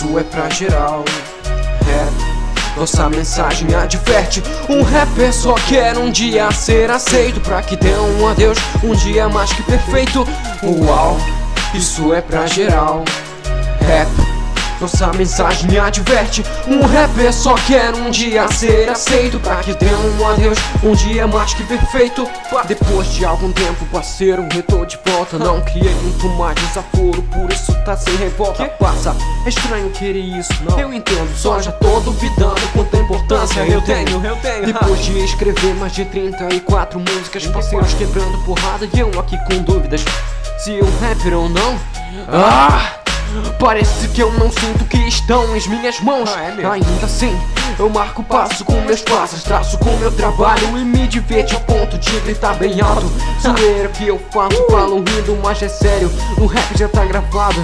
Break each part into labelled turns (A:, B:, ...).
A: isso é pra geral. Nossa mensagem adverte: um rapper só quer um dia ser aceito, pra que dê um adeus, um dia mais que perfeito. Uau, isso é pra geral. Nossa mensagem adverte: um rapper só quer um dia ser aceito, pra que dê um adeus, um dia mais que perfeito. Depois de algum tempo, parceiro, eu tô de volta. Não criei muito mais desaforo, por isso tá sem revolta. Passa, é estranho querer isso, não. Eu entendo, só já tô duvidando quanta importância eu tenho. Depois de escrever mais de 34 músicas, parceiros quebrando porrada e eu aqui com dúvidas se eu rapper ou não. Parece que eu não sinto que estão em minhas mãos. Ainda assim, eu marco passo com meus passos, traço com meu trabalho e me divirto ao ponto de gritar bem alto. Zoeira que eu faço, falo rindo, mas é sério, o rap já tá gravado.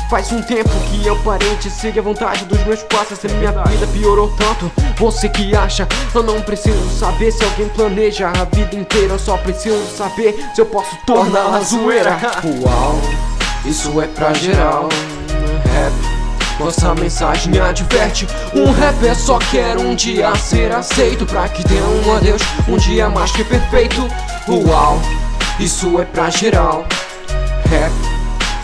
A: Faz um tempo que eu parei de seguir a vontade dos meus passos, e minha vida piorou tanto. Você que acha, eu não preciso saber se alguém planeja a vida inteira. Eu só preciso saber se eu posso torná-la zoeira. Uau, isso é pra geral. Nossa mensagem adverte: um rapper só quer um dia ser aceito, pra que dê um adeus, um dia mais que perfeito. Uau, isso é pra geral.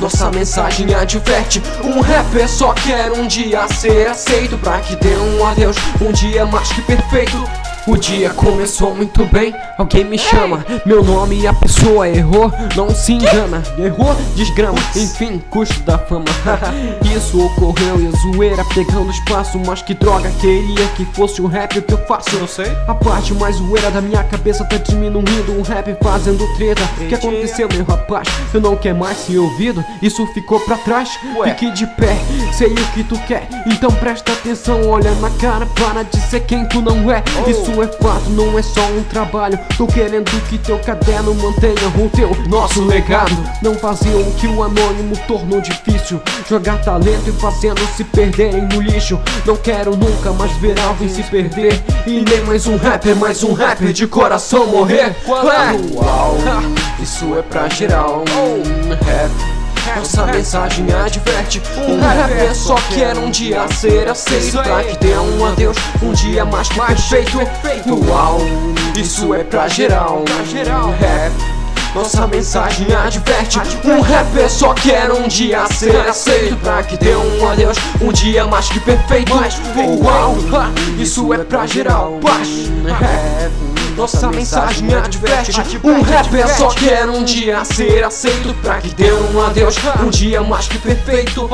A: Nossa mensagem adverte: um rapper só quer um dia ser aceito, pra que dê um adeus, um dia mais que perfeito. O dia começou muito bem, alguém me chama, meu nome e a pessoa errou, não se engana. Errou, desgrama, enfim, custo da fama. Isso ocorreu e a zoeira pegando espaço, mas que droga, queria que fosse o rap o que eu faço. Não sei. A parte mais zoeira da minha cabeça tá diminuindo, um rap fazendo treta. O que aconteceu, meu rapaz? Eu não quero mais ser ouvido, isso ficou pra trás. Fique de pé, sei o que tu quer, então presta atenção, olha na cara, para de ser quem tu não é. Isso é fato, não é só um trabalho. Tô querendo que teu caderno mantenha o teu, nosso legado. Não fazer o que o anônimo tornou difícil, jogar talento e fazendo se perderem no lixo. Não quero nunca mais ver alguém se perder, e nem mais um rapper de coração morrer. Uau, isso é pra geral. Nossa mensagem adverte: um rapper só quer um dia ser aceito, pra que dê um adeus, um dia mais que perfeito. Uau, isso é pra geral. Nossa mensagem adverte: um rapper só quer um dia ser aceito, pra que dê um adeus, um dia mais que perfeito. Uau, isso é pra geral. Nossa mensagem adverte: um rapper só quer um dia ser aceito, pra que dê um adeus, um dia mais que perfeito.